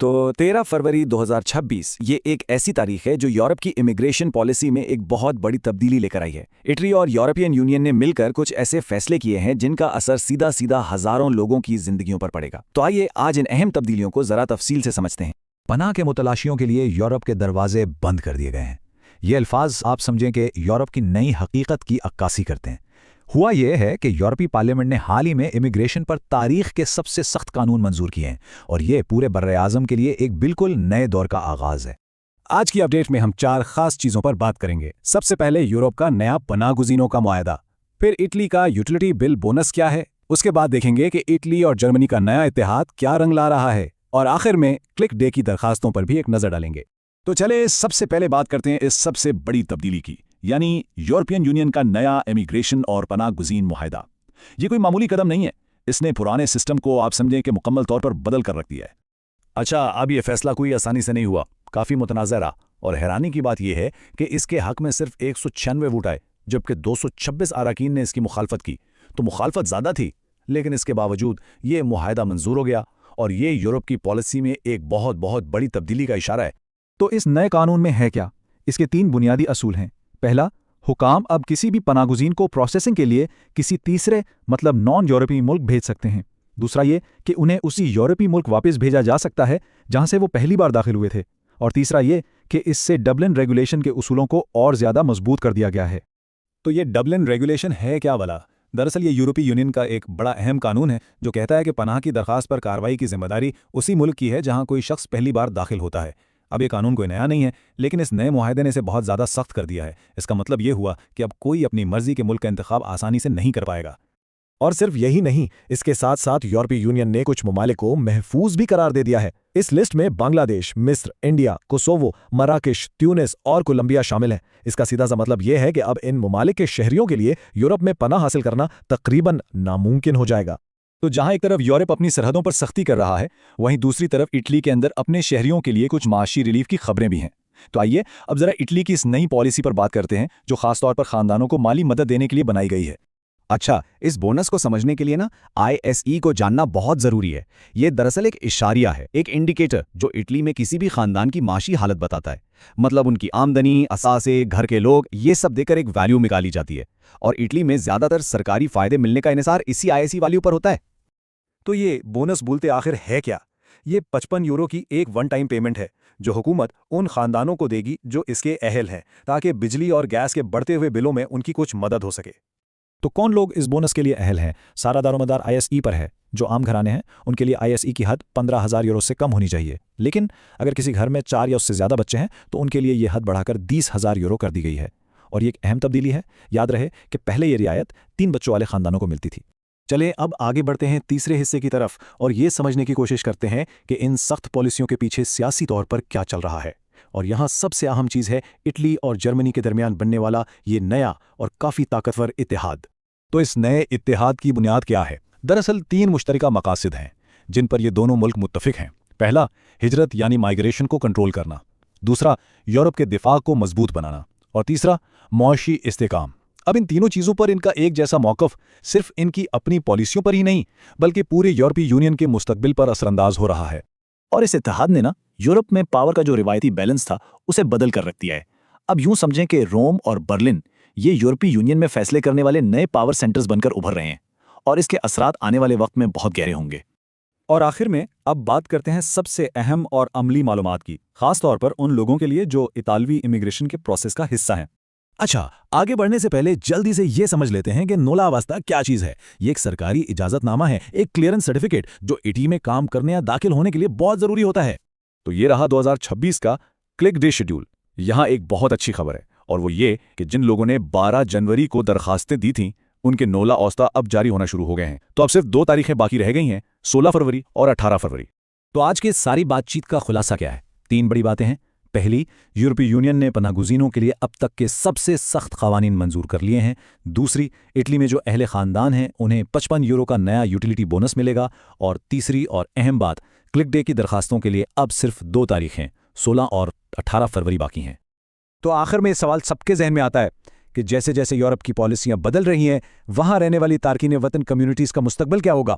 तो 13 फरवरी 2026 ये एक ऐसी तारीख है जो यूरोप की इमिग्रेशन पॉलिसी में एक बहुत बड़ी तब्दीली लेकर आई है। इटली और यूरोपियन यूनियन ने मिलकर कुछ ऐसे फैसले किए हैं जिनका असर सीधा सीधा हजारों लोगों की जिंदगियों पर पड़ेगा। तो आइए आज इन अहम तब्दीलियों को जरा तफसील से समझते हैं। पनाह के मुतलाशियों के लिए यूरोप के दरवाजे बंद कर दिए गए हैं। ये अल्फाज आप समझें कि यूरोप की नई हकीकत की अक्कासी करते हैं। हुआ यह है कि यूरोपीय पार्लियामेंट ने हाल ही में इमिग्रेशन पर तारीख के सबसे सख्त कानून मंजूर किए हैं और ये पूरे बर्र-ए-आज़म के लिए एक बिल्कुल नए दौर का आगाज है। आज की अपडेट में हम 4 खास चीजों पर बात करेंगे। सबसे पहले यूरोप का नया पनाहगुज़ीनों का मुआहदा, फिर इटली का यूटिलिटी बिल बोनस क्या है, उसके बाद देखेंगे कि इटली और जर्मनी का नया इत्तेहाद क्या रंग ला रहा है, और आखिर में क्लिक डे की दरखास्तों पर भी एक नजर डालेंगे। तो चले सबसे पहले बात करते हैं इस सबसे बड़ी तब्दीली की, यानी यूरोपियन यूनियन का नया इमिग्रेशन और पनाहगुज़ीन मुआहदा। ये कोई मामूली कदम नहीं है, इसने पुराने सिस्टम को आप समझें कि मुकम्मल तौर पर बदल कर रख दिया है। अच्छा, अब ये फैसला कोई आसानी से नहीं हुआ, काफ़ी मुतनाज़ा रहा, और हैरानी की बात यह है कि इसके हक में सिर्फ 196 वोट आए, जबकि 226 अरकान ने इसकी मुखालफत की। तो मुखालफत ज़्यादा थी, लेकिन इसके बावजूद ये मुआहदा मंजूर हो गया, और ये यूरोप की पॉलिसी में एक बहुत बहुत बड़ी तब्दीली का इशारा है। तो इस नए कानून में है क्या? इसके 3 बुनियादी असूल हैं। पहला, हुकाम अब किसी भी पनाहगुज़ीन को प्रोसेसिंग के लिए किसी तीसरे मतलब नॉन यूरोपीय मुल्क भेज सकते हैं। दूसरा ये कि उन्हें उसी यूरोपीय मुल्क वापस भेजा जा सकता है जहां से वो पहली बार दाखिल हुए थे। और तीसरा ये कि इससे डबलिन रेगुलेशन के उसूलों को और ज़्यादा मजबूत कर दिया गया है। तो ये डबलिन रेगुलेशन है क्या वाला? दरअसल ये यूरोपीय यूनियन का एक बड़ा अहम कानून है जो कहता है कि पनाह की दरखास्त पर कार्रवाई की जिम्मेदारी उसी मुल्क की है जहां कोई शख्स पहली बार दाखिल होता है। अब ये कानून कोई नया नहीं है, लेकिन इस नए मुआहदे ने इसे बहुत ज़्यादा सख्त कर दिया है। इसका मतलब ये हुआ कि अब कोई अपनी मर्जी के मुल्क का इंतखाब आसानी से नहीं कर पाएगा। और सिर्फ यही नहीं, इसके साथ साथ यूरोपीय यूनियन ने कुछ ममालिक को महफूज भी करार दे दिया है। इस लिस्ट में बांग्लादेश, मिस्र, इंडिया, कोसोवो, मराकेश, ट्यूनिस और कोलंबिया शामिल हैं। इसका सीधा सा मतलब यह है कि अब इन ममालिक के शहरियों के लिए यूरोप में पनाह हासिल करना तकरीबन नामुमकिन हो जाएगा। तो जहां एक तरफ यूरोप अपनी सरहदों पर सख्ती कर रहा है, वहीं दूसरी तरफ इटली के अंदर अपने शहरियों के लिए कुछ माशी रिलीफ की खबरें भी हैं। तो आइए अब जरा इटली की इस नई पॉलिसी पर बात करते हैं जो खासतौर पर खानदानों को माली मदद देने के लिए बनाई गई है। अच्छा, इस बोनस को समझने के लिए ना ISE को जानना बहुत ज़रूरी है। ये दरअसल एक इशारिया है, एक इंडिकेटर जो इटली में किसी भी खानदान की माशी हालत बताता है। मतलब उनकी आमदनी, असासे, घर के लोग, ये सब देकर एक वैल्यू निकाली जाती है। और इटली में ज़्यादातर सरकारी फ़ायदे मिलने का इन्हिसार इसी ISE वैल्यू पर होता है। तो ये बोनस बोलते आखिर है क्या? ये 55 यूरो की एक वन टाइम पेमेंट है जो हुकूमत उन खानदानों को देगी जो इसके अहल हैं, ताकि बिजली और गैस के बढ़ते हुए बिलों में उनकी कुछ मदद हो सके। तो कौन लोग इस बोनस के लिए अहल हैं? सारा दारोमदार ISE पर है। जो आम घराने हैं उनके लिए ISE की हद 15,000 यूरो से कम होनी चाहिए, लेकिन अगर किसी घर में 4 या उससे ज़्यादा बच्चे हैं तो उनके लिए ये हद बढ़ाकर 20,000 यूरो कर दी गई है। और ये एक अहम तब्दीली है। याद रहे कि पहले ये रियायत 3 बच्चों वाले खानदानों को मिलती थी। चलें अब आगे बढ़ते हैं तीसरे हिस्से की तरफ और ये समझने की कोशिश करते हैं कि इन सख्त पॉलिसियों के पीछे सियासी तौर पर क्या चल रहा है। और यहाँ सबसे अहम चीज़ है इटली और जर्मनी के दरमियान बनने वाला ये नया और काफ़ी ताकतवर इत्तेहाद। तो इस नए इत्तेहाद की बुनियाद क्या है? दरअसल 3 मुश्तरका मकासद हैं जिन पर ये दोनों मुल्क मुत्तफिक हैं। पहला, हिजरत यानी माइग्रेशन को कंट्रोल करना। दूसरा, यूरोप के दिफा को मजबूत बनाना। और तीसरा, मुआशी इस्तेकाम। अब इन तीनों चीज़ों पर इनका एक जैसा मौक़िफ़ सिर्फ इनकी अपनी पॉलिसियों पर ही नहीं बल्कि पूरे यूरोपीय यूनियन के मुस्तकबिल पर असरअंदाज हो रहा है। और इस इत्तेहाद ने ना यूरोप में पावर का जो रिवायती बैलेंस था उसे बदल कर रख दिया है। अब यूं समझें कि रोम और बर्लिन ये यूरोपीय यूनियन में फैसले करने वाले नए पावर सेंटर्स बनकर उभर रहे हैं, और इसके असरात आने वाले वक्त में बहुत गहरे होंगे। और आखिर में अब बात करते हैं सबसे अहम और अमली मालूमात की, खास तौर पर उन लोगों के लिए जो इतालवी इमिग्रेशन के प्रोसेस का हिस्सा हैं। अच्छा, आगे बढ़ने से पहले जल्दी से ये समझ लेते हैं कि नोला वास्ता क्या चीज़ है। ये एक सरकारी इजाज़तनामा है, एक क्लियरेंस सर्टिफिकेट जो इटली में काम करने या दाखिल होने के लिए बहुत ज़रूरी होता है। तो ये रहा 2026 का क्लिक डे शेड्यूल। यहाँ एक बहुत अच्छी खबर है, और वो ये कि जिन लोगों ने 12 जनवरी को दरखास्तें दी थीं उनके नोला औस्ता अब जारी होना शुरू हो गए हैं। तो अब सिर्फ 2 तारीखें बाकी रह गई हैं, 16 फरवरी और 18 फरवरी। तो आज की सारी बातचीत का खुलासा क्या है? 3 बड़ी बातें हैं। पहली, यूरोपीय यूनियन ने पनाहगुज़ीनों के लिए अब तक के सबसे सख्त क़वानीन मंजूर कर लिए हैं। दूसरी, इटली में जो अहले ख़ानदान हैं उन्हें 55 यूरो का नया यूटिलिटी बोनस मिलेगा। और तीसरी और अहम बात, क्लिक डे की दरखास्तों के लिए अब सिर्फ 2 तारीखें 16 और 18 फरवरी बाकी हैं। तो आखिर में सवाल सबके जहन में आता है कि जैसे जैसे यूरोप की पॉलिसियां बदल रही हैं, वहां रहने वाली तारकीन वतन कम्युनिटीज़ का मुस्तकबिल क्या होगा?